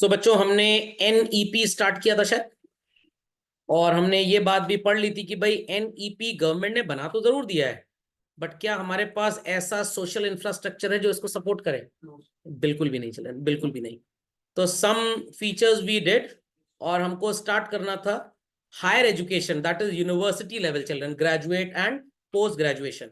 बच्चों हमने NEP start किया था शायद, और हमने ये बात भी पढ़ ली थी कि भाई एनईपी गवर्नमेंट ने बना तो जरूर दिया है, बट क्या हमारे पास ऐसा सोशल इंफ्रास्ट्रक्चर है जो इसको सपोर्ट करे? बिल्कुल भी नहीं चले, बिल्कुल भी नहीं। तो सम फीचर्स वी डिड, और हमको स्टार्ट करना था higher education, that is university level children, graduate and post graduation.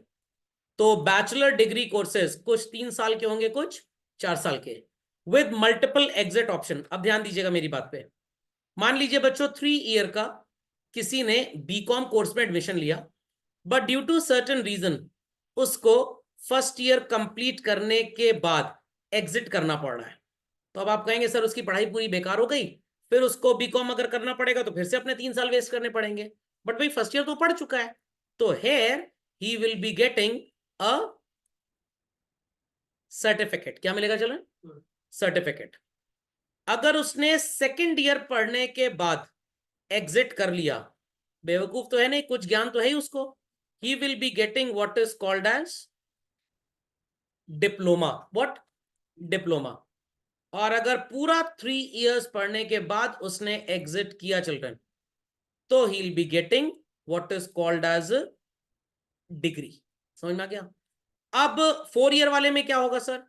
तो बैचलर डिग्री कोर्सेज कुछ 3 साल के होंगे, कुछ 4 साल के, विद मल्टीपल एग्जिट ऑप्शन। अब ध्यान दीजिएगा मेरी बात पे। मान लीजिए बच्चों 3 ईयर का किसी ने बीकॉम कोर्स में एडमिशन लिया, but due to certain reason उसको फर्स्ट ईयर कंप्लीट करने के बाद एग्जिट करना पड़ रहा है। तो अब आप कहेंगे सर उसकी पढ़ाई पूरी बेकार हो गई, फिर उसको बीकॉम अगर करना पड़ेगा तो फिर से अपने 3 साल वेस्ट करने पड़ेंगे। बट भाई फर्स्ट ईयर तो पढ़ चुका है, तो here he will be getting a certificate. क्या मिलेगा चलो? सर्टिफिकेट। अगर उसने सेकेंड ईयर पढ़ने के बाद एग्जिट कर लिया, बेवकूफ तो है नहीं, कुछ ज्ञान तो है ही उसको, he will be getting what is called as diploma. What? Diploma. और अगर पूरा 3 इयर्स पढ़ने के बाद उसने एग्जिट किया चिल्ड्रन, तो he will be getting what is called as degree. समझ में आ गया? अब 4 ईयर वाले में क्या होगा सर?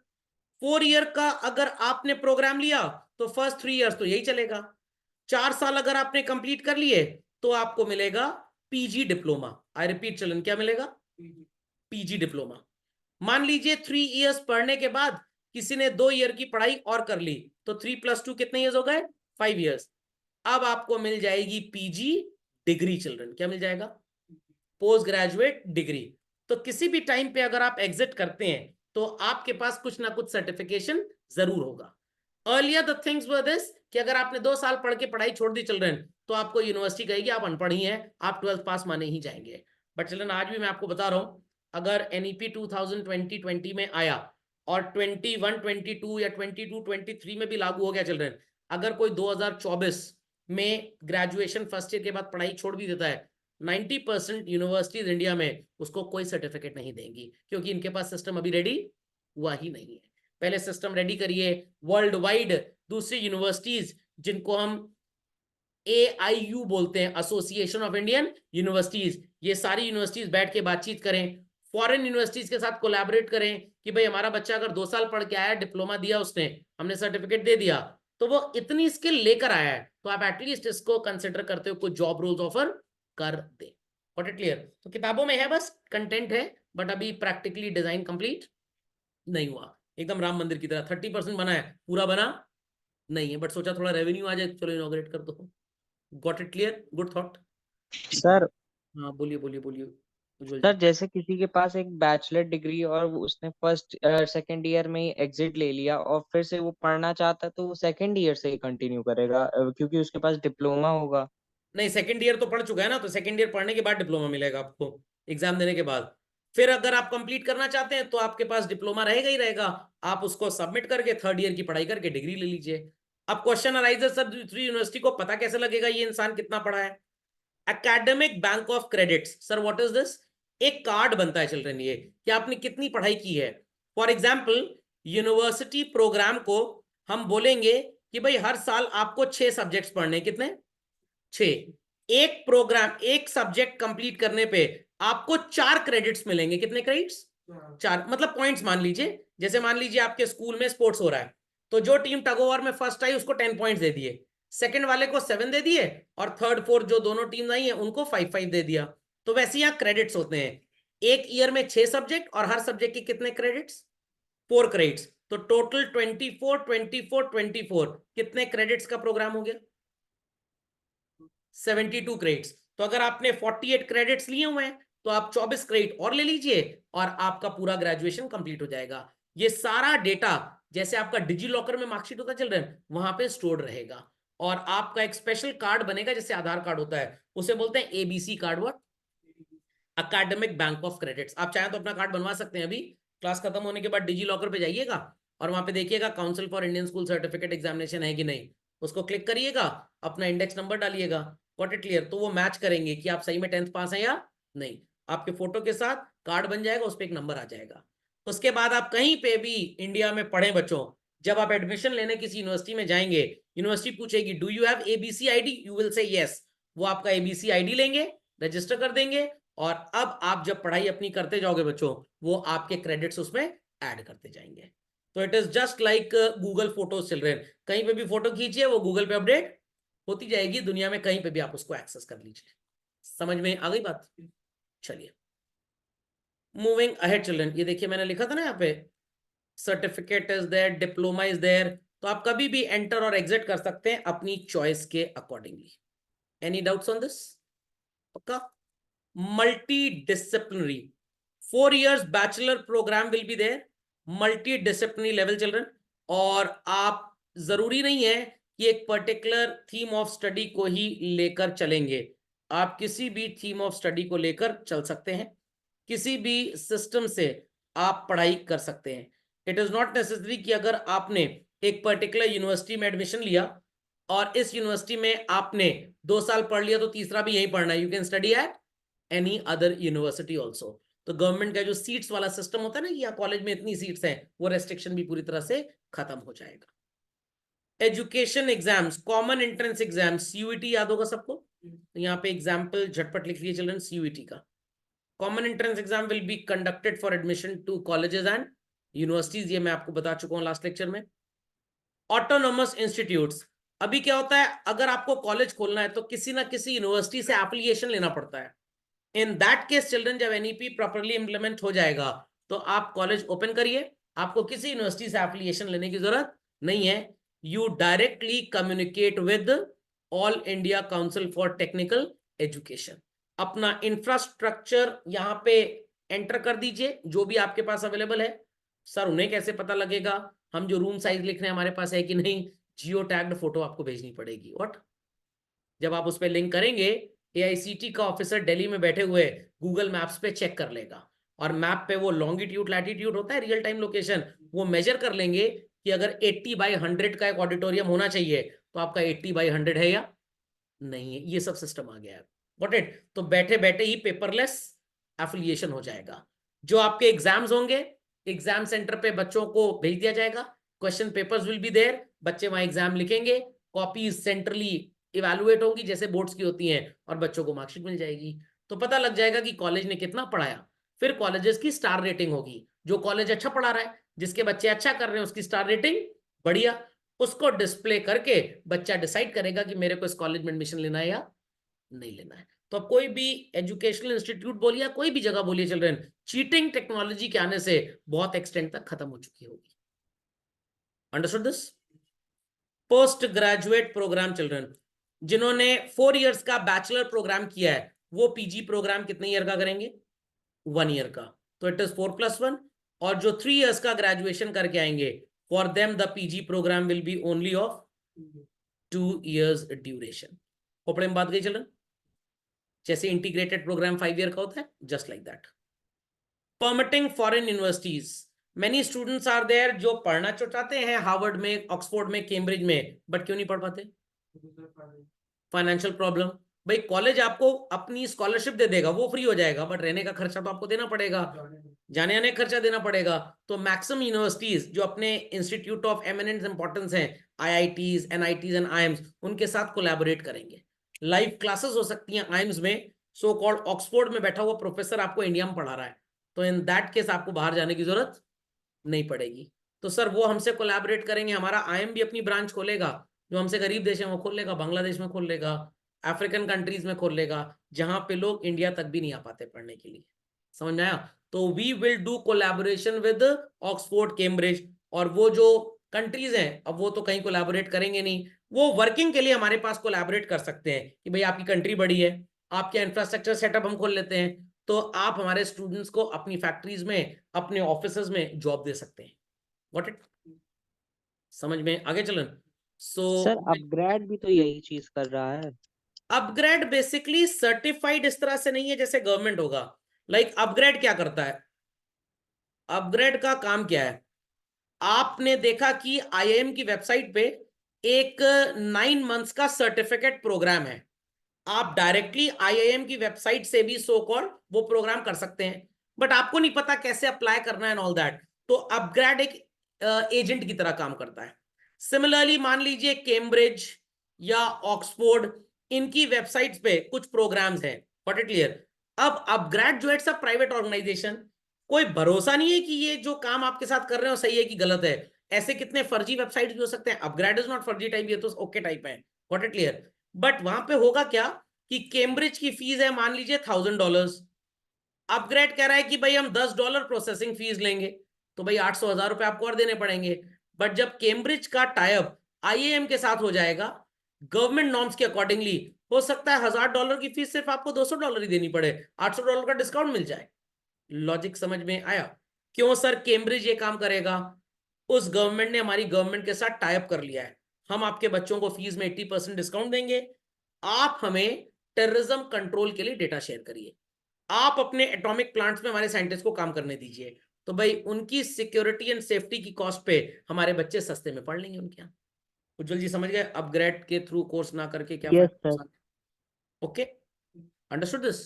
4 ईयर का अगर आपने प्रोग्राम लिया तो फर्स्ट 3 इयर्स तो यही चलेगा। 4 साल अगर आपने कंप्लीट कर लिए तो आपको मिलेगा PG diploma. I repeat children, क्या मिलेगा? PG diploma. मान लीजिए 3 इयर्स पढ़ने के बाद किसी ने 2 ईयर की पढ़ाई और कर ली, तो 3 + 2 कितने ईयर्स हो गए? 5 इयर्स। अब आपको मिल जाएगी पीजी डिग्री चिल्ड्रन। क्या मिल जाएगा? Post graduate degree. तो किसी भी टाइम पे अगर आप एग्जिट करते हैं तो आपके पास कुछ ना कुछ सर्टिफिकेशन जरूर होगा। Earlier the things were this कि अगर आपने 2 साल पढ़ के पढ़ाई छोड़ दी चिल्ड्रन, तो आपको यूनिवर्सिटी कहेगी आप अनपढ़ ही हैं, आप 12th पास माने ही जाएंगे। बट चिल्ड्रन आज भी मैं आपको बता रहा हूं, अगर एनईपी 2020 में आया और 21 22 या 22 23 में भी लागू हो गया चिल्ड्रन, अगर कोई 2024 में ग्रेजुएशन फर्स्ट ईयर के बाद पढ़ाई छोड़ भी देता है, 90% यूनिवर्सिटीज इंडिया में उसको कोई सर्टिफिकेट नहीं देंगी, क्योंकि इनके पास सिस्टम अभी रेडी हुआ ही नहीं है। पहले सिस्टम रेडी करिए वर्ल्ड वाइड। दूसरी यूनिवर्सिटीज जिनको हम AIU बोलते हैं, एसोसिएशन ऑफ इंडियन यूनिवर्सिटीज, ये सारी यूनिवर्सिटीज बैठ के बातचीत करें, फॉरेन यूनिवर्सिटीज के साथ कोलैबोरेट करें कि भाई हमारा बच्चा अगर 2 साल पढ़ के आया, डिप्लोमा दिया उसने, हमने सर्टिफिकेट दे दिया, तो वो इतनी स्किल लेकर आया है, तो आप एटलीस्ट इसको कंसिडर करते हो कुछ जॉब रोल्स ऑफर कर दे। Got it clear? तो किताबों में है, बस कंटेंट है, बट अभी प्रैक्टिकली डिजाइन कंप्लीट नहीं हुआ। एकदम राम मंदिर की तरह 30% बना है, पूरा बना नहीं है, बट सोचा थोड़ा रेवेन्यू आ जाए, चलो इनॉग्रेट कर दो। Got it clear? Good thought. Sir हाँ बोलिए बोलिए बोलिए उज्जवल सर जी। जैसे किसी के पास एक बैचलर डिग्री और उसने फर्स्ट सेकंड ईयर में ही एग्जिट ले लिया और फिर से वो पढ़ना चाहता है तो वो सेकंड ईयर से ही कंटिन्यू करेगा क्योंकि उसके पास डिप्लोमा होगा। नहीं, सेकंड ईयर तो पढ़ चुका है ना, तो सेकंड ईयर पढ़ने के बाद डिप्लोमा मिलेगा आपको, एग्जाम देने के बाद। फिर अगर आप कंप्लीट करना चाहते हैं तो आपके पास डिप्लोमा रहेगा ही रहेगा, आप उसको सबमिट करके थर्ड ईयर की पढ़ाई करके डिग्री ले लीजिए। अब क्वेश्चन अराइजेस सर, दूसरी यूनिवर्सिटी को पता कैसे लगेगा ये इंसान कितना पढ़ा है? Academic bank of credits. Sir what is this? एक कार्ड बनता है चिल्ड्रन, ये कि आपने कितनी पढ़ाई की है। फॉर एग्जाम्पल यूनिवर्सिटी प्रोग्राम को हम बोलेंगे कि भाई हर साल आपको 6 सब्जेक्ट्स पढ़ने, कितने? 6। एक प्रोग्राम, एक सब्जेक्ट कंप्लीट करने पे आपको 4 क्रेडिट्स मिलेंगे। कितने क्रेडिट्स? 4, मतलब पॉइंट्स मान लीजिए। जैसे मान लीजिए आपके स्कूल में स्पोर्ट्स हो रहा है, तो जो टीम टग ओवर में फर्स्ट आई उसको 10 पॉइंट्स दे दिए, सेकंड वाले को 7 दे दिए, और थर्ड फोर्थ जो दोनों टीम आई है उनको 5 5 दे दिया। तो वैसे यहाँ क्रेडिट्स होते हैं, एक ईयर में 6 सब्जेक्ट, और हर सब्जेक्ट के कितने क्रेडिट्स? 4 क्रेडिट्स। तो टोटल 24 कितने क्रेडिट्स का प्रोग्राम हो गया? 72 क्रेडिट्स। तो अगर आपने 48 क्रेडिट्स लिए हुए हैं तो आप 24 क्रेडिट और ले लीजिए और आपका पूरा ग्रेजुएशन कंप्लीट हो जाएगा। ये सारा डेटा जैसे आपका डिजी लॉकर में मार्कशीट होता है चिल्ड्रन, वहां पे स्टोर्ड रहेगा, और आपका एक स्पेशल कार्ड बनेगा जैसे आधार कार्ड होता है, उसे बोलते हैं ABC card. What? Academic bank of credits. आप चाहें तो अपना कार्ड बनवा सकते हैं, अभी क्लास खत्म होने के बाद डिजी लॉकर पे जाइएगा और वहां पे देखिएगा council for Indian school certificate examination है कि नहीं, उसको क्लिक करिएगा, अपना इंडेक्स नंबर डालिएगा। Got it clear? तो वो मैच करेंगे कि आप सही में 10th पास हैं या नहीं, आपके फोटो के साथ कार्ड बन जाएगा, उस पर एक नंबर आ जाएगा। उसके बाद आप कहीं पे भी इंडिया में पढ़े बच्चों, जब आप एडमिशन लेने किसी यूनिवर्सिटी में जाएंगे, यूनिवर्सिटी पूछेगी do you have ABC ID, you will say yes. वो आपका एबीसी आईडी लेंगे, रजिस्टर कर देंगे, और अब आप जब पढ़ाई अपनी करते जाओगे बच्चों, वो आपके क्रेडिट्स उसमें ऐड करते जाएंगे। तो it is just like Google photos children, कहीं पे भी फोटो खींचिए वो गूगल पे अपडेट होती जाएगी, दुनिया में कहीं पे भी आप उसको एक्सेस कर लीजिए। समझ में आ गई बात? चलिए मूविंग अहेड चिल्ड्रन, ये देखिए मैंने लिखा था ना यहाँ पे, certificate is there, diploma is there, तो आप कभी भी एंटर और एग्जिट कर सकते हैं अपनी चॉइस के accordingly. Any doubts on this? पक्का? Multidisciplinary 4 years bachelor programme will be there, multidisciplinary level children, और आप जरूरी नहीं है कि एक पर्टिकुलर थीम ऑफ स्टडी को ही लेकर चलेंगे, आप किसी भी थीम ऑफ स्टडी को लेकर चल सकते हैं, किसी भी सिस्टम से आप पढ़ाई कर सकते हैं। इट इज नॉट नेसेसरी कि अगर आपने एक पर्टिकुलर यूनिवर्सिटी में एडमिशन लिया और इस यूनिवर्सिटी में आपने 2 साल पढ़ लिया तो तीसरा भी यहीं पढ़ना है, you can study at any other university also. तो गवर्नमेंट का जो सीट्स वाला सिस्टम होता है ना कि यहाँ कॉलेज में इतनी सीट्स हैं, वो रेस्ट्रिक्शन भी पूरी तरह से खत्म हो जाएगा। Education exams, common entrance exam CUET याद होगा सबको, तो यहाँ पे एग्जाम्पल झटपट लिख लिया चिल्ड्रन सीयूईटी का। Common entrance exam will be conducted for admission to colleges and universities, ये मैं आपको बता चुका हूँ लास्ट लेक्चर में। ऑटोनोमस इंस्टीट्यूट्स, अभी क्या होता है, अगर आपको कॉलेज खोलना है तो किसी ना किसी यूनिवर्सिटी से एप्लीकेशन लेना पड़ता है। इन दैट केस चिल्ड्रन, जब एनईपी प्रॉपर्ली इंप्लीमेंट हो जाएगा तो आप कॉलेज ओपन करिए, आपको किसी यूनिवर्सिटी से एप्लीकेशन लेने की जरूरत नहीं है। You directly communicate with all India council for technical education, अपना इंफ्रास्ट्रक्चर यहां पे एंटर कर दीजिए जो भी आपके पास अवेलेबल है। सर उन्हें कैसे पता लगेगा हम जो रूम साइज लिख रहे हैं हमारे पास है कि नहीं? जियो टैग्ड फोटो आपको भेजनी पड़ेगी। व्हाट? जब आप उस पर लिंक करेंगे, एआईसीटी का ऑफिसर दिल्ली में बैठे हुए गूगल मैप्स पे चेक कर लेगा, और मैप पे वो लॉन्गिट्यूड लैटिट्यूड होता है, रियल टाइम लोकेशन, वो मेजर कर लेंगे कि अगर 80/100 का एक ऑडिटोरियम होना चाहिए तो आपका 80/100 है या नहीं है। ये सब सिस्टम आ गया है। Got it? तो बैठे बैठे ही पेपरलेस एफिलिएशन हो जाएगा। जो आपके एग्जाम्स होंगे, एग्जाम सेंटर पे बच्चों को भेज दिया जाएगा, question papers will be there, बच्चे वहां एग्जाम लिखेंगे, कॉपीज सेंट्रली इवैल्यूएट होंगी जैसे बोर्ड्स की होती हैं, और बच्चों को मार्कशीट मिल जाएगी। तो पता लग जाएगा कि कॉलेज ने कितना पढ़ाया। फिर कॉलेजेस की स्टार रेटिंग होगी, जो कॉलेज अच्छा पढ़ा रहा है, जिसके बच्चे अच्छा कर रहे हैं, उसकी स्टार रेटिंग बढ़िया, उसको डिस्प्ले करके बच्चा डिसाइड करेगा कि मेरे को इस कॉलेज में एडमिशन लेना है या नहीं लेना है। तो अब कोई भी एजुकेशनल इंस्टीट्यूट बोलिए, कोई भी जगह बोलिए चिल्ड्रन, चीटिंग टेक्नोलॉजी के आने से बहुत एक्सटेंट तक खत्म हो चुकी होगी। Understood this? Post graduate programme children, जिन्होंने 4 years का बैचलर प्रोग्राम किया है वो पीजी प्रोग्राम कितने ईयर का करेंगे? 1 year का। तो इट इज 4+1। और जो 3 years का ग्रेजुएशन करके आएंगे, for them the PG programme will be only of 2 years duration. खोपड़े में बात गई चिल्ड्रन? जैसे इंटीग्रेटेड प्रोग्राम 5 year का होता है, just like that. Permitting foreign universities, many students are there जो पढ़ना चाहते हैं हार्वर्ड में, ऑक्सफोर्ड में, कैम्ब्रिज में, बट क्यों नहीं पढ़ पाते? Financial problem. भाई कॉलेज आपको अपनी स्कॉलरशिप दे देगा, वो फ्री हो जाएगा, बट रहने का खर्चा तो आपको देना पड़ेगा, जाने आने का खर्चा देना पड़ेगा। तो मैक्सिमम यूनिवर्सिटीज जो अपने इंस्टीट्यूट ऑफ एमिनेंट इंपॉर्टेंस हैं, आईआईटीज, एनआईटीज एंड आईएम्स, उनके साथ कोलैबोरेट करेंगे। लाइव क्लासेस हो सकती हैं आईएम्स में, सो कॉल्ड ऑक्सफोर्ड में बैठा हुआ प्रोफेसर आपको इंडिया में पढ़ा रहा है, तो इन दैट केस आपको बाहर जाने की जरूरत नहीं पड़ेगी। तो सर वो हमसे कोलैबोरेट करेंगे, हमारा आईएम भी अपनी ब्रांच खोलेगा, जो हमसे गरीब देश है वो खोल लेगा, बांग्लादेश में खोल लेगा, अफ्रीकन कंट्रीज में खोल लेगा, जहां पे लोग इंडिया तक भी नहीं आ पाते पढ़ने के लिए। समझ में आया? तो we will do collaboration with Oxford, Cambridge, और वो जो कंट्रीज हैं अब वो तो कहीं कोलैबोरेट करेंगे नहीं, वो वर्किंग के लिए हमारे पास कोलैबोरेट कर सकते हैं कि भाई आपकी कंट्री बड़ी है, आपके इंफ्रास्ट्रक्चर सेटअप हम खोल लेते हैं, तो आप हमारे स्टूडेंट्स को अपनी फैक्ट्रीज में, अपने ऑफिस में जॉब दे सकते हैं। What it? समझ में आगे चलन? सो सर अपग्रेड भी तो यही चीज कर रहा है। अपग्रेड बेसिकली सर्टिफाइड इस तरह से नहीं है जैसे गवर्नमेंट होगा। लाइक अपग्रेड क्या करता है? अपग्रेड का काम क्या है? आपने देखा कि आईआईएम की वेबसाइट पे एक 9 months का सर्टिफिकेट प्रोग्राम है, आप डायरेक्टली आईआईएम की वेबसाइट से भी सो कॉल्ड वो प्रोग्राम कर सकते हैं, बट आपको नहीं पता कैसे अप्लाई करना है एंड ऑल दैट। तो अपग्रेड एक एजेंट की तरह काम करता है। सिमिलरली मान लीजिए कैम्ब्रिज या ऑक्सफोर्ड, इनकी वेबसाइट्स पे कुछ प्रोग्राम्स हैं, गॉट इट क्लियर। अब अपग्रेड जो है सब प्राइवेट ऑर्गेनाइजेशन, कोई भरोसा नहीं है कि ये जो काम आपके साथ कर रहे हो सही है कि गलत है। ऐसे कितने फर्जी वेबसाइट भी हो सकते हैं। अपग्रेड इज नॉट फर्जी टाइप, ये तो ओके टाइप है, गॉट इट क्लियर। बट वहां पे होगा क्या कि कैम्ब्रिज की फीस है मान लीजिए $1000, अपग्रेड कह रहा है कि भाई हम $10 प्रोसेसिंग फीस लेंगे, तो भाई 800,000 रुपए आपको और देने पड़ेंगे। बट जब कैम्ब्रिज का टाइप आईएएम के साथ हो जाएगा गवर्नमेंट नॉर्म्स के अकॉर्डिंगली, हो सकता है $1000 की फीस सिर्फ आपको $200 ही देनी पड़े, $800 का डिस्काउंट मिल जाए। लॉजिक समझ में आया? क्यों सर कैम्ब्रिज ये काम करेगा? उस गवर्नमेंट ने हमारी गवर्नमेंट के साथ टाइप कर लिया है, हम आपके बच्चों को फीस में 80% डिस्काउंट देंगे, आप हमें टेररिज्म कंट्रोल के लिए डेटा शेयर करिए, आप अपने एटॉमिक प्लांट्स में हमारे साइंटिस्ट को काम करने दीजिए, तो भाई उनकी सिक्योरिटी एंड सेफ्टी की कॉस्ट पे हमारे बच्चे सस्ते में पढ़ लेंगे उनके यहाँ। उज्जवल जी समझ गए अपग्रेड के थ्रू कोर्स ना करके क्या यस फायदा? सर। Okay, understood this?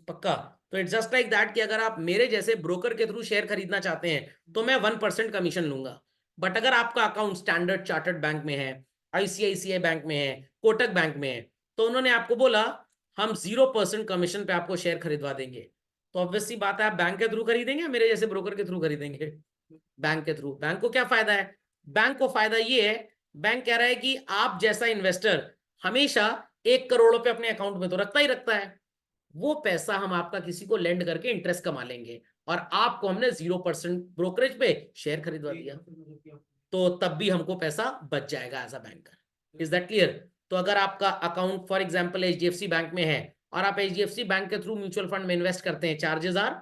पक्का? तो इट्स जस्ट लाइक दैट कि अगर आप मेरे जैसे ब्रोकर के थ्रू शेयर खरीदना चाहते हैं तो मैं 1% कमीशन लूंगा। बट अगर आपका अकाउंट स्टैंडर्ड चार्टर्ड बैंक में है, आईसीआईसीआई बैंक में है, कोटक बैंक में है, तो उन्होंने आपको बोला हम 0% कमीशन पे आपको शेयर खरीदवा देंगे, तो ऑब्वियसली बात है आप बैंक के थ्रू खरीदेंगे, मेरे जैसे ब्रोकर के थ्रू खरीदेंगे? बैंक के थ्रू। बैंक को क्या फायदा है? बैंक को फायदा ये है, बैंक कह रहा है कि आप जैसा इन्वेस्टर हमेशा 1 करोड़ रुपए अपने अकाउंट में तो रखता ही रखता है, वो पैसा हम आपका किसी को लेंड करके इंटरेस्ट कमा लेंगे, और आपको हमने 0% ब्रोकरेज पे शेयर खरीदवा दिया, तो तब भी हमको पैसा बच जाएगा as a banker. Is that clear? तो अगर आपका account for example HDFC bank में है और आप एचडीएफसी बैंक के थ्रू म्यूचुअल फंड में इन्वेस्ट करते हैं, चार्जेस आर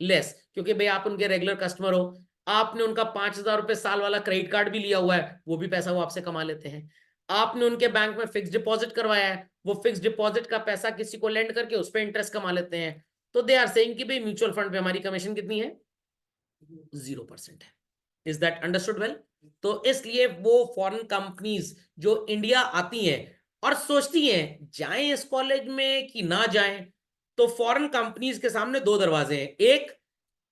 लेस, क्योंकि भाई आप उनके रेगुलर कस्टमर हो, आपने उनका 5,000 रुपए साल वाला क्रेडिट कार्ड भी लिया हुआ है, वो भी पैसा वो आपसे कमा लेते हैं। आपने उनके बैंक में फिक्स डिपॉजिट करवाया है, वो फिक्स डिपॉजिट का पैसा किसी को लेंड करके उस पर इंटरेस्ट कमा लेते हैं। तो दे आर सेइंग कि भाई म्यूचुअल फंड पे हमारी कमीशन कितनी है? 0% है। Is that understood well? तो इसलिए वो फॉरेन कंपनीज जो इंडिया आती हैं और सोचती हैं जाएं इस कॉलेज में कि ना जाएं, तो फॉरेन कंपनीज के सामने दो दरवाजे हैं, एक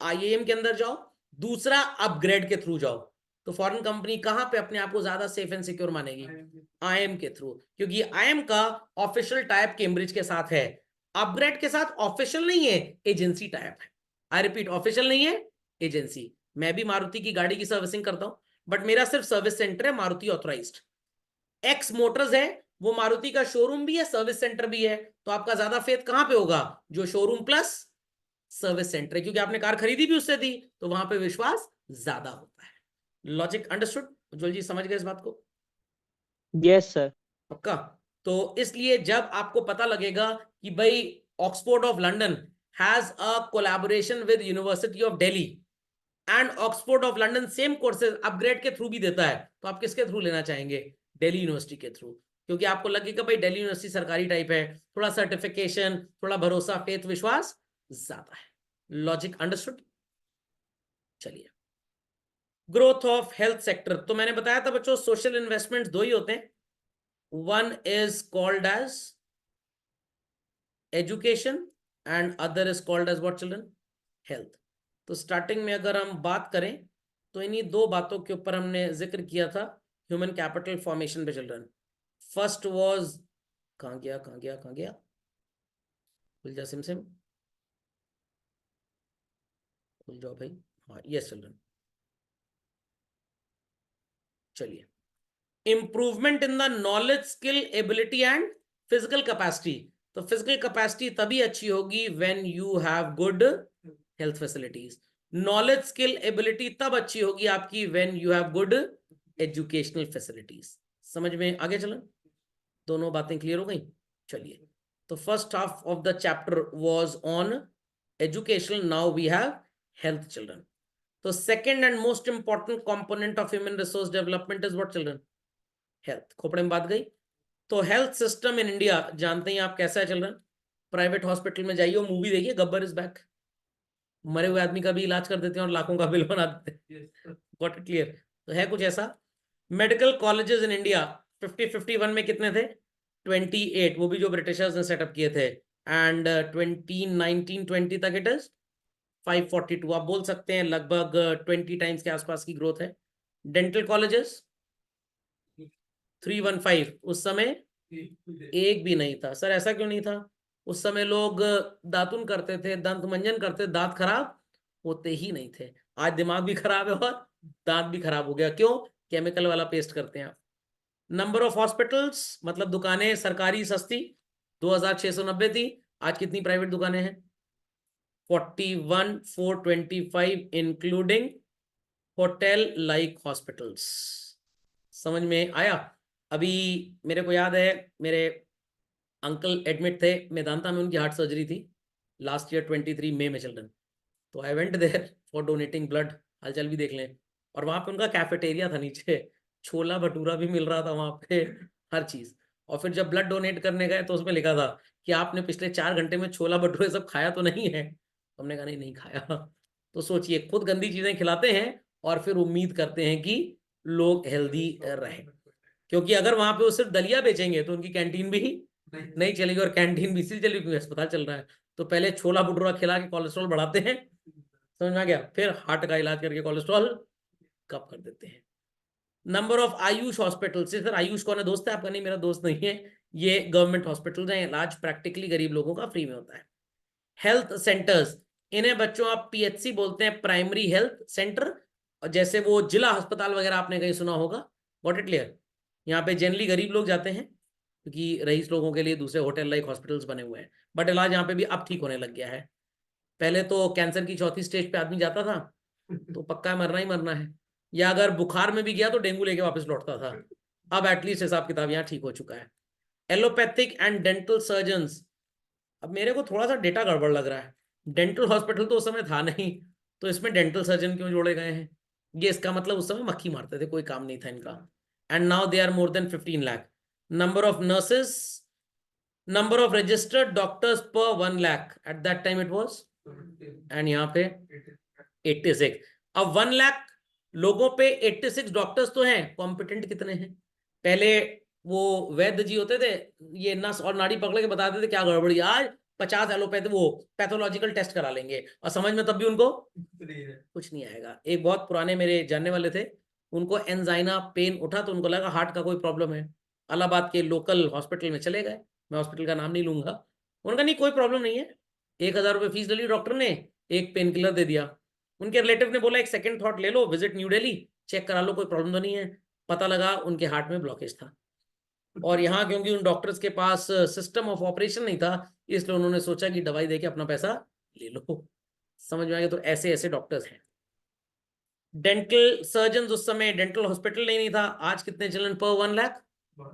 आईएएम के अंदर जाओ, दूसरा अपग्रेड के थ्रू जाओ। तो फॉरेन कंपनी कहां पे अपने आप को ज्यादा सेफ एंड सिक्योर मानेगी? आईएम के थ्रू, क्योंकि आईएम का ऑफिशियल टाइप कैम्ब्रिज के साथ है, अपग्रेड के साथ ऑफिशियल नहीं है, एजेंसी टाइप है। आई रिपीट, ऑफिशियल नहीं है, एजेंसी। मैं भी मारुति की गाड़ी की सर्विसिंग करता हूं, बट मेरा सिर्फ सर्विस सेंटर है मारुति ऑथराइज्ड। एक्स मोटर्स है, वो मारुति का शोरूम भी है, सर्विस सेंटर भी है, तो आपका ज्यादा फेथ कहां पे होगा? जो शोरूम प्लस सर्विस सेंटर है, क्योंकि आपने कार खरीदी भी उससे थी, तो वहां पे विश्वास ज्यादा होता है। Logic understood? उज्जवल जी समझ गए इस बात को? Yes sir. पक्का? तो इसलिए जब आपको पता लगेगा कि भाई Oxford of London has a collaboration with university of Delhi and Oxford of London same courses upgrade के थ्रू भी देता है, तो आप किसके थ्रू लेना चाहेंगे? दिल्ली यूनिवर्सिटी के थ्रू, क्योंकि आपको लगेगा भाई दिल्ली यूनिवर्सिटी सरकारी टाइप है, थोड़ा सर्टिफिकेशन, थोड़ा भरोसा, फेथ, विश्वास ज्यादा है। Logic understood? चलिए, ग्रोथ ऑफ हेल्थ सेक्टर, तो मैंने बताया था बच्चों सोशल इन्वेस्टमेंट दो ही होते हैं, one is called as education and other is called as what children? Health. तो स्टार्टिंग में अगर हम बात करें तो इन्हीं दो बातों के ऊपर हमने जिक्र किया था, ह्यूमन कैपिटल फॉर्मेशन पे चिल्ड्रन। फर्स्ट वाज, कहाँ गया कहाँ गया कहाँ गया, खुल जा सिम सिम, खुल जाओ भाई, हाँ यस चिल्ड्रन। चलिए, improvement in the knowledge skill ability and physical capacity. तो फिजिकल कैपेसिटी तभी अच्छी होगी when you have good health facilities, knowledge skill ability तब अच्छी होगी आपकी when you have good educational facilities. समझ में आगे चलें? दोनों बातें क्लियर हो गई? चलिए, तो first half of the chapter was on education, now we have health children. तो second and most important component of human resource development is what children? Health. खोपड़े में बात गई। तो हेल्थ सिस्टम इन इंडिया जानते हैं आप कैसा है चिल्ड्रन? प्राइवेट हॉस्पिटल में जाइए, मूवी देखिए गब्बर इज बैक, मरे हुए आदमी का भी इलाज कर देते हैं और लाखों का बिल बना देते हैं। Got it clear? तो है कुछ ऐसा। मेडिकल कॉलेजेस इन इंडिया 51 में कितने थे? 28, वो भी जो ब्रिटिशर्स ने सेटअप किए थे, एंड 1920 तक इट इज 542। आप बोल सकते हैं लगभग 20 टाइम्स के आसपास की ग्रोथ है डेंटल कॉलेजेस 315, उस समय एक भी नहीं था। सर ऐसा क्यों नहीं था? उस समय लोग दातुन करते थे, दंत मंजन करते, दांत खराब होते ही नहीं थे। आज दिमाग भी खराब है और दांत भी खराब हो गया। क्यों? केमिकल वाला पेस्ट करते हैं। नंबर ऑफ हॉस्पिटल्स, मतलब दुकानें सरकारी सस्ती 2690 थी, आज कितनी प्राइवेट दुकानें हैं? 41,425 इंक्लूडिंग होटल लाइक हॉस्पिटल्स। समझ में आया? अभी मेरे को याद है, मेरे अंकल एडमिट थे मेदांता में, उनकी हार्ट सर्जरी थी लास्ट ईयर 23 मई में चिल्ड्रन। तो I went there for donating blood, हालचाल भी देख लें। और वहाँ पे उनका कैफेटेरिया था नीचे, छोला भटूरा भी मिल रहा था वहाँ पे, हर चीज़। और फिर जब ब्लड डोनेट करने गए तो उसमें लिखा था कि आपने पिछले 4 घंटे में छोला भटूरे सब खाया तो नहीं है? हमने कहा नहीं, नहीं खाया। तो सोचिए, खुद गंदी चीज़ें खिलाते हैं और फिर उम्मीद करते हैं कि लोग हेल्दी रहें। क्योंकि अगर वहां पे वो सिर्फ दलिया बेचेंगे तो उनकी कैंटीन भी नहीं चलेगी, और कैंटीन भी इसलिए चलेगी क्योंकि अस्पताल चल रहा है। तो पहले छोला भटूरा खिला के कोलेस्ट्रॉल बढ़ाते हैं, समझ में आ गया? फिर हार्ट का इलाज करके कोलेस्ट्रॉल कम कर देते हैं। नंबर ऑफ आयुष हॉस्पिटल से, सर आयुष कौन है? दोस्त है आपका? नहीं, मेरा दोस्त नहीं है। ये गवर्नमेंट हॉस्पिटल है, इलाज प्रैक्टिकली गरीब लोगों का फ्री में होता है। हेल्थ सेंटर्स, इन्हें बच्चों आप पीएचसी बोलते हैं, प्राइमरी हेल्थ सेंटर। और जैसे वो जिला अस्पताल वगैरह आपने कहीं सुना होगा, गॉट इट क्लियर? यहाँ पे जनरली गरीब लोग जाते हैं क्योंकि रईस लोगों के लिए दूसरे होटल लाइक हॉस्पिटल्स बने हुए हैं। बट इलाज यहाँ पे भी अब ठीक होने लग गया है। पहले तो कैंसर की 4थी स्टेज पे आदमी जाता था तो पक्का मरना ही मरना है, या अगर बुखार में भी गया तो डेंगू लेके वापस लौटता था। अब एटलीस्ट हिसाब किताब यहाँ ठीक हो चुका है। एलोपैथिक एंड डेंटल सर्जन्स, अब मेरे को थोड़ा सा डेटा गड़बड़ लग रहा है। डेंटल हॉस्पिटल तो उस समय था नहीं, तो इसमें डेंटल सर्जन क्यों जोड़े गए हैं? ये इसका मतलब उस समय मक्खी मारते थे, कोई काम नहीं था इनका। And now they are more than 15 lakh. Number of nurses, number of registered doctors पर 1 lakh, at that time it was, and यहाँ पे 86। अब 1 लाख लोगों पे 86 डॉक्टर्स तो हैं, कॉम्पिटेंट कितने हैं? पहले वो वैद्य जी होते थे, ये नस और नाड़ी पकड़ के बताते थे क्या गड़बड़ी, आज 50 एलोपैथी वो पैथोलॉजिकल टेस्ट करा लेंगे और समझ में तब भी उनको कुछ नहीं आएगा। एक बहुत पुराने मेरे जानने वाले थे, उनको एंजाइना पेन उठा तो उनको लगा हार्ट का कोई प्रॉब्लम है। इलाहाबाद के लोकल हॉस्पिटल में चले गए, मैं हॉस्पिटल का नाम नहीं लूंगा। उनका नहीं, कोई प्रॉब्लम नहीं है। 1,000 रुपये फीस डली, डॉक्टर ने एक पेन किलर दे दिया। उनके रिलेटिव ने बोला एक सेकंड थॉट ले लो, विजिट न्यू दिल्ली, चेक करा लो कोई प्रॉब्लम तो नहीं है। पता लगा उनके हार्ट में ब्लॉकेज था। और यहाँ क्योंकि उन डॉक्टर्स के पास सिस्टम ऑफ ऑपरेशन नहीं था, इसलिए उन्होंने सोचा कि दवाई देके अपना पैसा ले लो। समझ में आ गया? तो ऐसे ऐसे डॉक्टर्स हैं। डेंटल सर्जन, उस समय डेंटल हॉस्पिटल नहीं था। आज कितने चलन पर 1 लाख?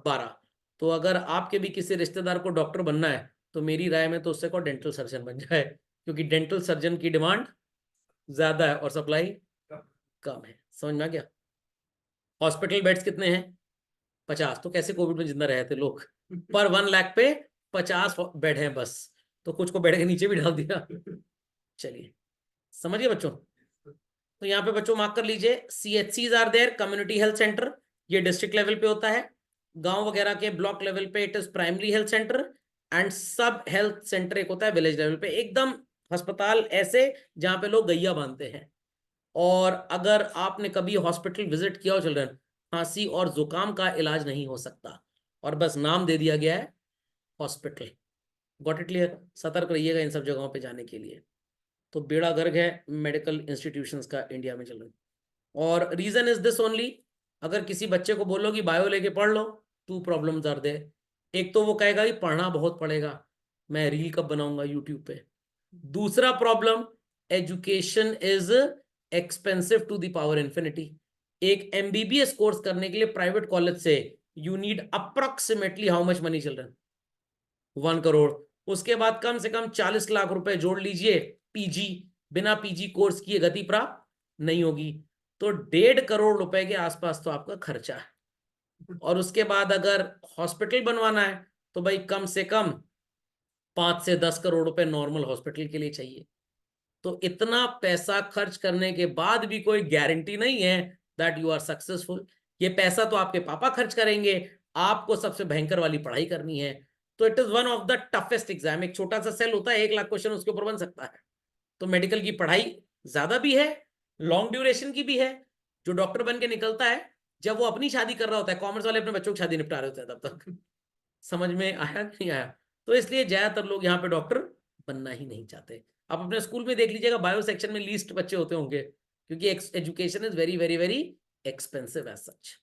12। तो अगर आपके भी किसी रिश्तेदार को डॉक्टर बनना है तो मेरी राय में तो उससे को डेंटल सर्जन बन जाए, क्योंकि डेंटल सर्जन की डिमांड ज्यादा है और सप्लाई कम है। समझ में आ गया? हॉस्पिटल बेड्स कितने हैं? 50। तो कैसे कोविड में जिंदा रहे थे लोग? पर 1 लाख पे 50 बेड हैं बस, तो कुछ को बेड के नीचे भी डाल दिया। चलिए, समझिए बच्चों। तो यहाँ पे बच्चों मार्क कर लीजिए, CHCs are there, community health centre, ये डिस्ट्रिक्ट लेवल पे होता है। गांव वगैरह के ब्लॉक लेवल पे it is primary health centre, and sub health centre एक होता है विलेज लेवल पे, एकदम अस्पताल ऐसे जहां पे लोग गैया बांधते हैं। और अगर आपने कभी हॉस्पिटल विजिट किया हो चिल्ड्रन, खांसी और जुकाम का इलाज नहीं हो सकता, और बस नाम दे दिया गया है हॉस्पिटल। Got it clear? सतर्क रहिएगा इन सब जगहों पे जाने के लिए। तो बेड़ा गर्क है मेडिकल इंस्टीट्यूशंस का इंडिया में चिल्ड्रन। और रीजन इज दिस ओनली, अगर किसी बच्चे को बोलो कि बायो लेके पढ़ लो, 2 प्रॉब्लम्स आर देयर। एक तो वो कहेगा कि पढ़ना बहुत पड़ेगा, मैं रील कब बनाऊंगा यूट्यूब पे। दूसरा problem, education is expensive to the power infinity. एक MBBS कोर्स करने के लिए प्राइवेट कॉलेज से you need approximately how much money children? 1 crore. उसके बाद कम से कम 40 लाख रुपए जोड़ लीजिए, PG, बिना PG कोर्स किए गति प्राप्त नहीं होगी। तो 1.5 करोड़ रुपए के आसपास तो आपका खर्चा है। और उसके बाद अगर हॉस्पिटल बनवाना है तो भाई कम से कम 5 से 10 करोड़ रुपए नॉर्मल हॉस्पिटल के लिए चाहिए। तो इतना पैसा खर्च करने के बाद भी कोई गारंटी नहीं है दैट यू आर सक्सेसफुल। ये पैसा तो आपके पापा खर्च करेंगे, आपको सबसे भयंकर वाली पढ़ाई करनी है। तो it is one of the toughest exam. एक छोटा सा सेल होता है, 1 लाख क्वेश्चन उसके ऊपर बन सकता है। तो मेडिकल की पढ़ाई ज्यादा भी है, लॉन्ग ड्यूरेशन की भी है, जो डॉक्टर बन के निकलता है, जब वो अपनी शादी कर रहा होता है, कॉमर्स वाले अपने बच्चों की शादी निपटा रहे होते हैं तब तक। समझ में आया कि नहीं आया? तो इसलिए ज्यादातर लोग यहाँ पे डॉक्टर बनना ही नहीं चाहते। आप अपने स्कूल में देख लीजिएगा, बायो सेक्शन में लीस्ट बच्चे होते होंगे, क्योंकि education is very very very expensive as such.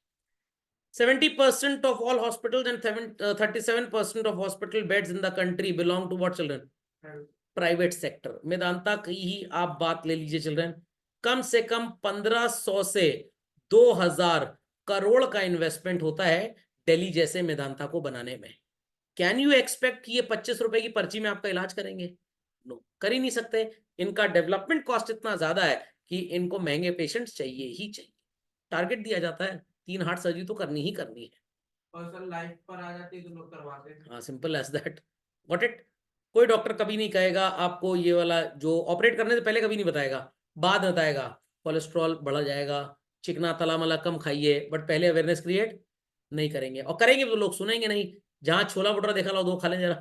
70% of all hospitals and 37% of hospital beds in the country belong to what children? Private sector. Medanta की ही आप बात ले लीजिए चिल्ड्रन, कम से कम 1500 से 2000 करोड़ का इन्वेस्टमेंट होता है दिल्ली जैसे मेदांता को बनाने में। कैन यू एक्सपेक्ट कि ये 25 रुपए की पर्ची में आपका इलाज करेंगे? नो, कर ही नहीं सकते। इनका डेवलपमेंट कॉस्ट इतना ज्यादा है कि इनको महंगे पेशेंट्स चाहिए ही चाहिए। टारगेट दिया जाता है 3 हार्ट सर्जरी तो करनी ही करनी है, और सर लाइफ पर आ जाती है तो लोग करवाते हैं। हाँ, simple as that. Got it? कोई डॉक्टर कभी नहीं कहेगा आपको ये वाला, जो ऑपरेट करने से पहले कभी नहीं बताएगा, बाद में बताएगा कोलेस्ट्रॉल बढ़ जाएगा, चिकना तला मला कम खाइए, बट पहले अवेयरनेस क्रिएट नहीं करेंगे। और करेंगे तो लोग सुनेंगे नहीं। जहां छोला भटूरा देखा लो, 2 खा लें जरा।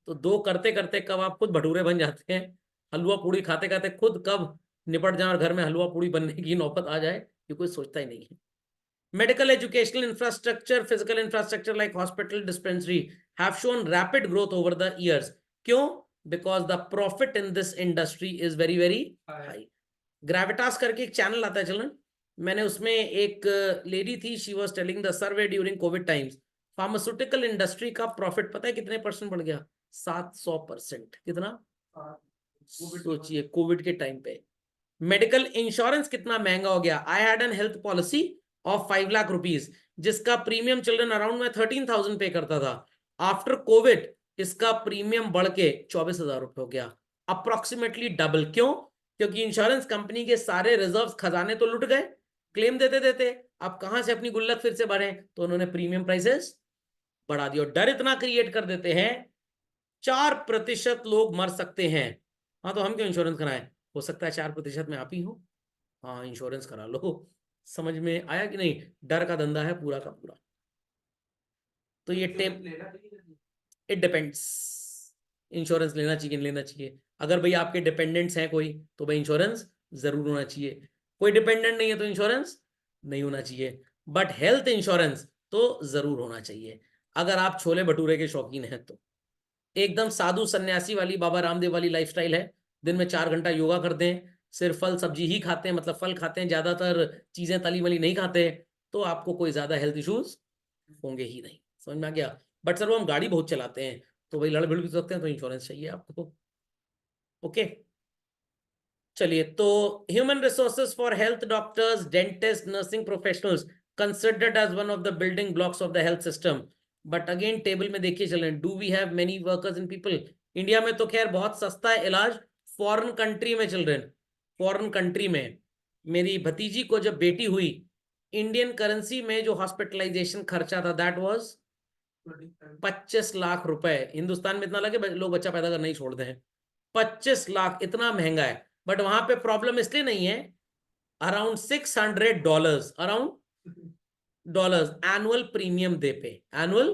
तो 2 करते करते कब आप खुद भटूरे बन जाते हैं, हलवा पूड़ी खाते खाते खुद कब निपट जाए और घर में हलवा पूड़ी बनने की नौबत आ जाए, ये कोई सोचता ही नहीं है। Medical educational infrastructure, physical infrastructure like hospital, dispensary have shown rapid growth over the years. क्यों? Because the profit in this industry is very very high. Gravitas करके एक चैनल आता है चिल्ड्रन, मैंने उसमें एक लेडी थी, she was telling the survey during Covid times, pharmaceutical industry का प्रॉफिट पता है कितने परसेंट बढ़ गया? 700%। कितना? सोचिए कोविड के टाइम पे। मेडिकल इंश्योरेंस कितना महंगा हो गया। I had an health policy of 5 lakh rupees, जिसका प्रीमियम चिल्ड्रन अराउंड में 13,000 पे करता था। आफ्टर कोविड इसका प्रीमियम बढ़ के 24,000 रुपए हो गया, अप्रोक्सीमेटली डबल। क्यों? क्योंकि इंश्योरेंस कंपनी के सारे रिजर्व्स खजाने तो लुट गए क्लेम देते देते, अब कहां से अपनी गुल्लक फिर से बढ़े, तो उन्होंने प्रीमियम प्राइसेस बढ़ा दिया। डर इतना क्रिएट कर देते हैं, 4% लोग मर सकते हैं, हाँ तो हम क्यों इंश्योरेंस कराएं, हो सकता है 4% में आप ही हो, हाँ इंश्योरेंस करा लो। समझ में आया कि नहीं? डर का धंधा है पूरा का पूरा। तो ये टेप, इट डिपेंड्स, इंश्योरेंस लेना चाहिए नहीं लेना चाहिए। अगर भाई आपके डिपेंडेंट्स हैं कोई, तो भाई इंश्योरेंस जरूर होना चाहिए। कोई डिपेंडेंट नहीं है तो इंश्योरेंस नहीं होना चाहिए, बट हेल्थ इंश्योरेंस तो जरूर होना चाहिए अगर आप छोले भटूरे के शौकीन हैं तो। एकदम साधु सन्यासी वाली, बाबा रामदेव वाली लाइफस्टाइल है, दिन में 4 घंटा योगा करते हैं, सिर्फ फल सब्जी ही खाते हैं, मतलब फल खाते हैं, ज्यादातर चीजें तली मली नहीं खाते, तो आपको कोई ज्यादा हेल्थ इश्यूज होंगे ही नहीं। समझ में आ गया? बट सर वो हम गाड़ी बहुत चलाते हैं, तो भाई लड़ भिड़ भी सकते हैं, तो इंश्योरेंस चाहिए आपको। ओके, चलिए। तो human resources for health, doctors, dentist, nursing professionals considered as one of the building blocks of the health system. But again table में देखिए चलें, do we have many workers in people? India में तो खैर बहुत सस्ता है इलाज, फॉरेन कंट्री में चिल्ड्रन, फॉरेन कंट्री में मेरी भतीजी को जब बेटी हुई, इंडियन करेंसी में जो हॉस्पिटलाइजेशन खर्चा था दैट वाज 25 लाख रुपए। हिंदुस्तान में इतना लगे लोग बच्चा पैदा करना ही छोड़ दें, 25 लाख इतना महंगा है। बट वहां पे प्रॉब्लम इसलिए नहीं है, around $600, around dollars annual premium they pay, annual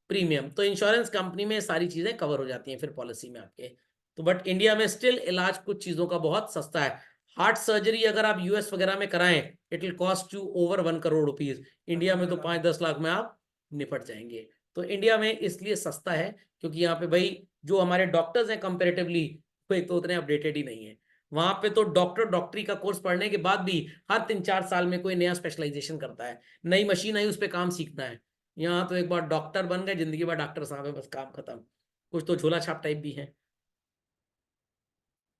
premium. तो इंश्योरेंस कंपनी में सारी चीजें कवर हो जाती हैं फिर पॉलिसी में आपके। तो बट इंडिया में स्टिल इलाज कुछ चीजों का बहुत सस्ता है। हार्ट सर्जरी अगर आप यूएस वगैरह में कराएं, it will cost you over 1 crore rupees. India में तो 5-10 लाख में आप निपट जाएंगे। तो इंडिया में इसलिए सस्ता है क्योंकि यहाँ पे भाई जो हमारे डॉक्टर्स हैं कंपेरेटिवली, कोई तो उतने अपडेटेड ही नहीं है। वहां पे तो डॉक्टरी का कोर्स पढ़ने के बाद भी हर 3-4 साल में कोई नया स्पेशलाइजेशन करता है, नई मशीन आई उस पर काम सीखना है। यहाँ तो एक बार डॉक्टर बन गए, जिंदगी भर डॉक्टर साहब है, बस काम खत्म। कुछ तो झोला छाप टाइप भी है।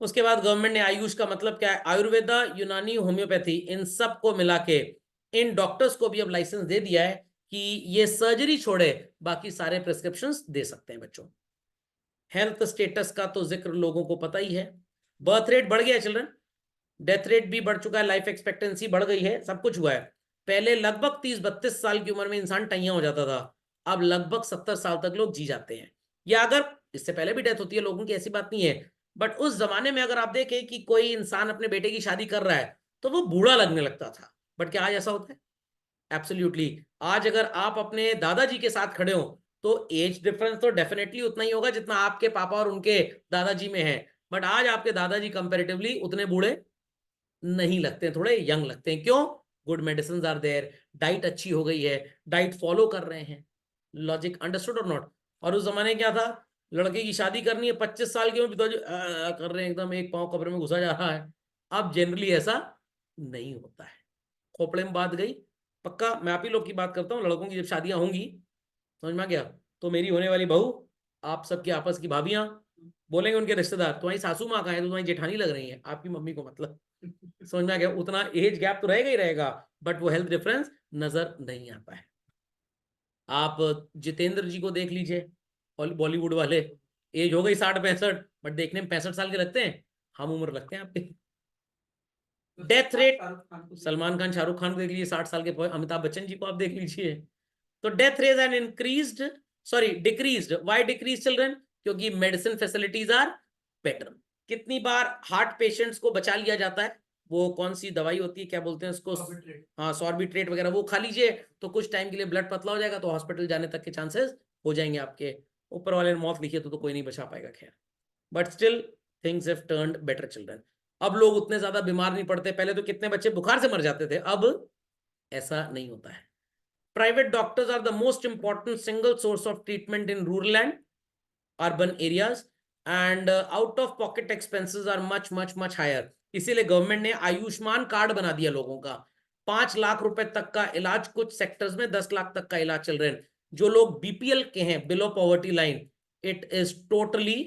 उसके बाद गवर्नमेंट ने आयुष का मतलब क्या है, आयुर्वेदा, यूनानी, होम्योपैथी, इन सब को मिला के इन डॉक्टर्स को भी अब लाइसेंस दे दिया है कि ये सर्जरी छोड़े बाकी सारे प्रिस्क्रिप्शंस दे सकते हैं बच्चों। हेल्थ स्टेटस का तो जिक्र लोगों को पता ही है। बर्थ रेट बढ़ गया चिल्ड्रन, डेथ रेट भी बढ़ चुका है, लाइफ एक्सपेक्टेंसी बढ़ गई है, सब कुछ हुआ है। पहले लगभग 30-32 साल की उम्र में इंसान टैया हो जाता था, अब लगभग 70 साल तक लोग जी जाते हैं। या अगर इससे पहले भी डेथ होती है लोगों की, ऐसी बात नहीं है, बट उस जमाने में अगर आप देखें कि कोई इंसान अपने बेटे की शादी कर रहा है तो वो बूढ़ा लगने लगता था। बट क्या आज ऐसा होता है? एब्सोल्युटली। आज अगर आप अपने दादाजी के साथ खड़े हो तो एज डिफरेंस तो डेफिनेटली उतना ही होगा जितना आपके पापा और उनके दादाजी में है, बट आज आपके दादाजी कंपैरेटिवली उतने बूढ़े नहीं लगते, थोड़े यंग लगते हैं। क्यों? Good medicine are there, diet अच्छी हो गई है, डाइट फॉलो कर रहे हैं, लॉजिक अंडरस्टूड और नॉट। और उस जमाने क्या था, लड़के की शादी करनी है 25 साल के में पिताजी कर रहे हैं एकदम, एक पाँव कब्र में घुसा जा रहा है। अब जनरली ऐसा नहीं होता है, खोपड़े में बात गई। पक्का मैं आप ही लोग की बात करता हूँ, लड़कों की जब शादियां होंगी, समझ में आ गया, तो मेरी होने वाली बहू, आप सबकी आपस की भाभियां, बोलेंगे उनके रिश्तेदार तुम्हारी सासू माँ कहाँ है, तो तुम्हारी जेठानी लग रही है, आपकी मम्मी को मतलब। समझ में आ गया, उतना एज गैप तो रहेगा ही रहेगा, बट वो हेल्थ डिफरेंस नजर नहीं आता है। आप जितेंद्र जी को देख लीजिए, बॉलीवुड वाले, एज हो गई 60-65, बट देखने में 65 साल के लगते हैं, हम उम्र लगते हैं आपके। डेथ रेट, सलमान खान शाहरुख खान को देख लीजिए 60 साल के, अमिताभ बच्चन जी को आप देख लीजिए। तो death rate and increased, sorry decreased, why decrease children, क्योंकि मेडिसिन फैसिलिटीज आर बेटर। कितनी बार हार्ट पेशेंट्स को बचा लिया जाता है, वो कौन सी दवाई होती है, क्या बोलते हैं उसको, हाँ सॉर्बिट्रेट वगैरह, वो खा लीजिए तो कुछ टाइम के लिए ब्लड पतला हो जाएगा, तो हॉस्पिटल जाने तक के चांसेस हो जाएंगे आपके। ऊपर वाले ने मौत लिखी है तो कोई नहीं बचा पाएगा, खैर, but still things have turned better children. अब लोग उतने ज्यादा बीमार नहीं पड़ते, पहले तो कितने बच्चे बुखार से मर जाते थे, अब ऐसा नहीं होता है। Private doctors are the most important single source of treatment in rural and urban areas, and out of pocket expenses are much higher. इसीलिए गवर्नमेंट ने आयुष्मान कार्ड बना दिया लोगों का, 5 लाख रुपए तक का इलाज, कुछ सेक्टर्स में 10 लाख तक का इलाज चल रहे हैं। जो लोग बीपीएल के हैं, below poverty line, it is totally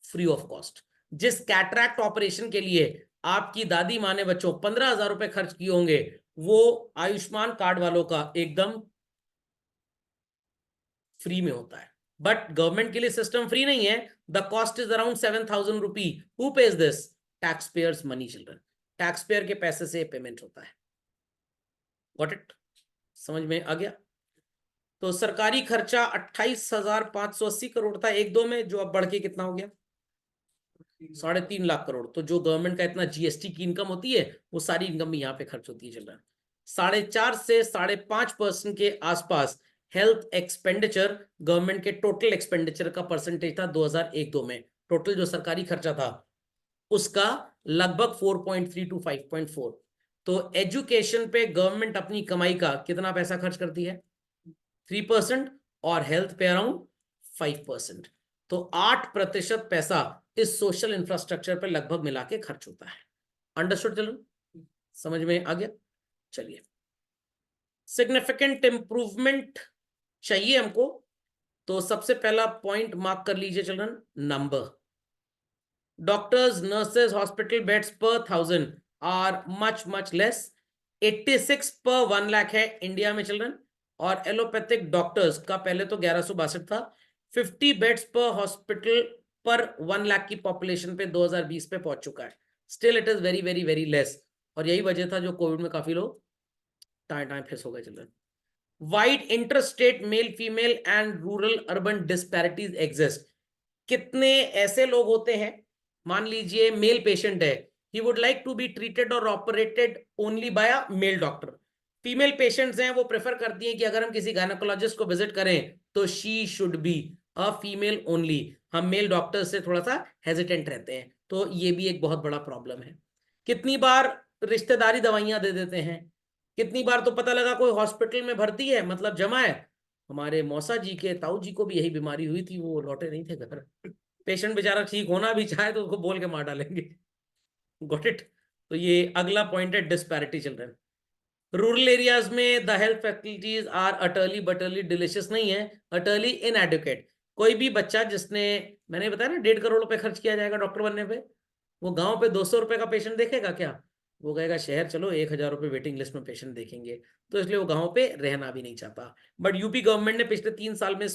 free of cost. जिस कैटरैक्ट ऑपरेशन के लिए आपकी दादी माँ ने बच्चों 15,000 रुपए खर्च किए होंगे, वो आयुष्मान कार्ड वालों का एकदम फ्री में होता है। बट गवर्नमेंट के लिए सिस्टम फ्री नहीं है, the cost is around 7,000 rupee. Who page this? Tax payers money children, tax payer के पैसे से पेमेंट होता है। Got it? समझ में आ गया? तो सरकारी खर्चा 28,580 करोड़ था 1-2 में, जो अब बढ़ के कितना हो गया, 3.5 लाख करोड़। तो जो गवर्नमेंट का इतना जीएसटी की इनकम होती है, वो सारी इनकम भी यहाँ पे खर्च होती है चिल्ड्रन। 4.5 से 5.5% के आसपास हेल्थ एक्सपेंडिचर गवर्नमेंट के टोटल एक्सपेंडिचर का परसेंटेज था 2001-2 में। टोटल जो सरकारी खर्चा था उसका लगभग 4.3 to 5.4। तो एजुकेशन पे गवर्नमेंट अपनी कमाई का कितना पैसा खर्च करती है? 3%, और हेल्थ पे अराउंड 5%। तो 8% पैसा इस सोशल इंफ्रास्ट्रक्चर पे लगभग मिला के खर्च होता है। Understood children? समझ में आ गया? चलिए, सिग्निफिकेंट इंप्रूवमेंट चाहिए हमको, तो सबसे पहला पॉइंट मार्क कर लीजिए children, number. Doctors, nurses, hospital beds पर 1000 आर मच लेस। 86 पर 1 लाख है इंडिया में चिल्ड्रन, और एलोपैथिक डॉक्टर्स का पहले तो 1162 था। 50 बेड्स पर हॉस्पिटल पर 1 लाख की पॉपुलेशन पे 2020 पे पहुंच चुका है। Still it is very very very less, और यही वजह था जो कोविड में काफी लोग टाइम फेस हो गए children. Wide interstate male female and rural urban disparities exist. कितने ऐसे लोग होते हैं, मान लीजिए मेल पेशेंट है, he would like to be treated और operated only by a male doctor. Female patients हैं, वो प्रेफर करती हैं कि अगर हम किसी गायनेकोलॉजिस्ट को विजिट करें तो she should be a female only. हम मेल डॉक्टर से थोड़ा सा हेजिटेंट रहते हैं, तो ये भी एक बहुत बड़ा प्रॉब्लम है। कितनी बार रिश्तेदारी दवाइयां दे देते हैं, कितनी बार तो पता लगा कोई हॉस्पिटल में भर्ती है, मतलब जमा है, हमारे मौसा जी के ताऊ जी को भी यही बीमारी हुई थी, वो लौटे नहीं थे घर। पेशेंट बेचारा ठीक होना भी चाहे तो उसको बोल के मार डालेंगे। Got it? तो ये अगला पॉइंट है, डिस्पैरिटी चिल्ड्रन। रूरल एरियाज में the health facilities are utterly butterly delicious नहीं है, अटरली इनएडुकेट। कोई भी बच्चा जिसने, मैंने बताया ना 1.5 करोड़ रुपए खर्च किया जाएगा डॉक्टर बनने पे, वो गांव पे 200 रुपए का पेशेंट देखेगा क्या? वो कहेगा शहर चलो 1,000 रुपए वेटिंग लिस्ट में पेशेंट देखेंगे। तो इसलिए वो गांव पे रहना भी नहीं चाहता। बट यूपी गवर्नमेंट ने पिछले 3 साल में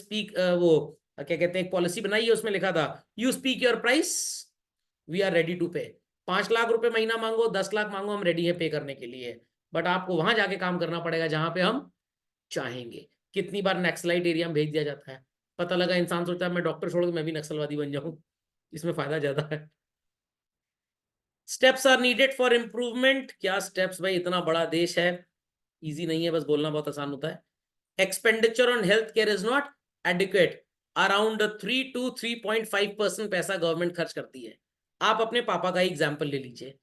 वो क्या कहते हैं, एक पॉलिसी बनाई है, उसमें लिखा था you speak your price, we are ready to pay. 5 lakh रुपए महीना मांगो, 10 लाख मांगो, हम रेडी है पे करने के लिए, बट आपको वहां जाके काम करना पड़ेगा जहां पे हम चाहेंगे। कितनी बार नक्सलाइट एरिया में भेज दिया जाता है, पता लगा इंसान सोचता है मैं डॉक्टर छोड़ के मैं भी नक्सलवादी बन जाऊं, इसमें फायदा ज्यादा है। Steps are needed for improvement. क्या स्टेप्स भाई, इतना बड़ा देश है, इजी नहीं है, बस बोलना बहुत आसान होता है। Expenditure on health care is not adequate. Around 3 to 3.5% पैसा गवर्नमेंट खर्च करती है। आप अपने पापा का एग्जाम्पल ले लीजिए,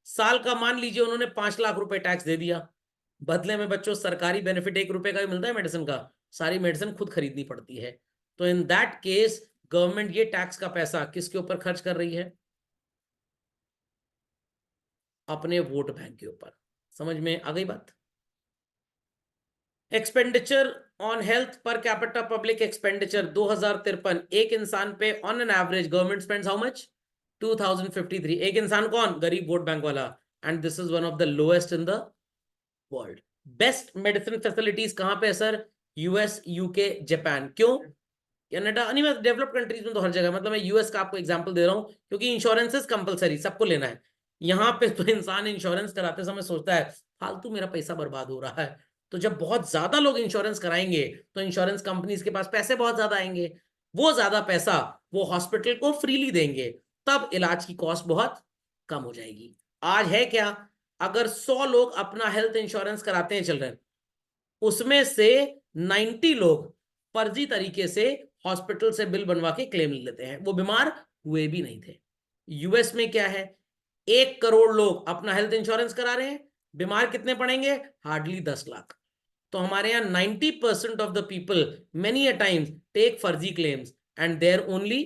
साल का मान लीजिए उन्होंने 5 लाख रुपए टैक्स दे दिया, बदले में बच्चों सरकारी बेनिफिट 1 रुपए का भी मिलता है मेडिसिन का, सारी मेडिसिन खुद खरीदनी पड़ती है। तो इन दैट केस गवर्नमेंट ये टैक्स का पैसा किसके ऊपर खर्च कर रही है? अपने वोट बैंक के ऊपर। समझ में आ गई बात? Expenditure on health per capita public expenditure 2053 एक इंसान पे on an average government spends how much? 2053। एक इंसान कौन? गरीब वोट बैंक वाला। And this is one of the lowest in the world. Best medicine facilities कहां पे है सर? US, UK, Japan. क्यों? कनाडा नहीं, मैं डेवलप्ड कंट्रीज में तो हर जगह, मतलब मैं यूएस का आपको एग्जांपल दे रहा हूं क्योंकि इंश्योरेंस कंपलसरी, सबको लेना है। यहां पे तो इंसान इंश्योरेंस कराते समय सोचता है फालतू मेरा पैसा बर्बाद हो रहा है। तो जब बहुत ज्यादा लोग इंश्योरेंस कराएंगे तो इंश्योरेंस कंपनीज के पास पैसे बहुत ज्यादा आएंगे, वो ज्यादा पैसा वो हॉस्पिटल को फ्रीली देंगे, तब इलाज की कॉस्ट बहुत कम हो जाएगी। आज है क्या, अगर 100 लोग अपना हेल्थ इंश्योरेंस कराते हैं चिल्ड्रन, उसमें से 90 लोग फर्जी तरीके से हॉस्पिटल से बिल बनवा के क्लेम ले लेते हैं, वो बीमार हुए भी नहीं थे। यूएस में क्या है, 1 करोड़ लोग अपना हेल्थ इंश्योरेंस करा रहे हैं, बीमार कितने पड़ेंगे? हार्डली 10 लाख। तो हमारे यहाँ 90% of the people many a times take फर्जी क्लेम्स एंड देयर ओनली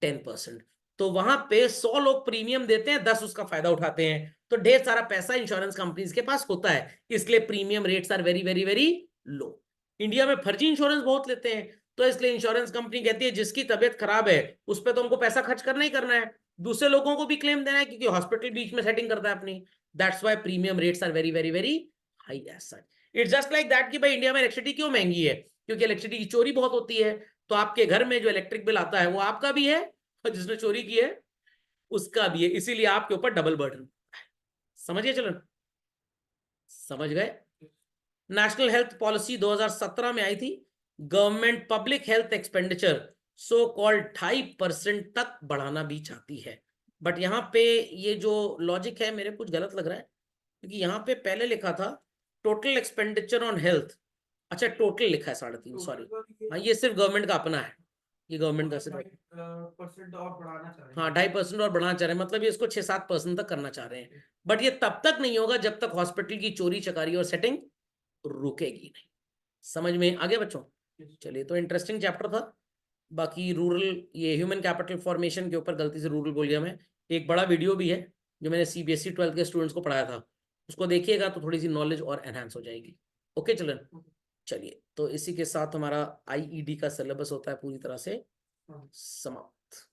10%। तो वहां पे 100 लोग प्रीमियम देते हैं, 10 उसका फायदा उठाते हैं, तो ढेर सारा पैसा इंश्योरेंस कंपनीज के पास होता है, इसलिए premium rates are very very very low. India में फर्जी इंश्योरेंस बहुत लेते हैं, तो इसलिए इंश्योरेंस कंपनी कहती है जिसकी तबियत खराब है उस पर तो हमको पैसा खर्च करना ही करना है, दूसरे लोगों को भी क्लेम देना है क्योंकि हॉस्पिटल बीच में सेटिंग करता है अपनी। That's why premium rates are very very very high as such. It's just like that कि भाई इंडिया में इलेक्ट्रिसिटी क्यों महंगी है? क्योंकि इलेक्ट्रिसिटी की चोरी बहुत होती है। तो आपके घर में जो इलेक्ट्रिक बिल आता है वो आपका भी है और जिसने चोरी की है उसका भी है, इसीलिए आपके ऊपर डबल बर्डन। समझिए चलो, समझ गए? नेशनल हेल्थ पॉलिसी 2017 में आई थी। Government public health expenditure so called 2.5% तक बढ़ाना भी चाहती है। बट यहाँ पे ये जो लॉजिक है मेरे कुछ गलत लग रहा है, क्योंकि यहाँ पे पहले लिखा था टोटल एक्सपेंडिचर ऑन हेल्थ। अच्छा, टोटल लिखा है 3.5, सॉरी। हाँ, ये सिर्फ गवर्नमेंट का अपना है, ये गवर्नमेंट का सिर्फ। परसेंट और बढ़ाना चाह रहे हैं। हाँ, 2.5% और बढ़ाना चाह रहे हैं, मतलब ये इसको 6-7% तक करना चाह रहे हैं। बट ये तब तक नहीं होगा जब तक हॉस्पिटल की चोरी चकारी और सेटिंग रुकेगी नहीं। समझ में आगे बच्चों? चलिए, तो इंटरेस्टिंग चैप्टर था। बाकी रूरल, ये ह्यूमन कैपिटल फॉर्मेशन के ऊपर गलती से रूरल बोल गया मैं। एक बड़ा वीडियो भी है जो मैंने सीबीएसई 12th के स्टूडेंट्स को पढ़ाया था, उसको देखिएगा तो थोड़ी सी नॉलेज और एनहांस हो जाएगी। ओके चिल्ड्रन, चलिए, तो इसी के साथ हमारा आईईडी का सिलेबस होता है पूरी तरह से समाप्त।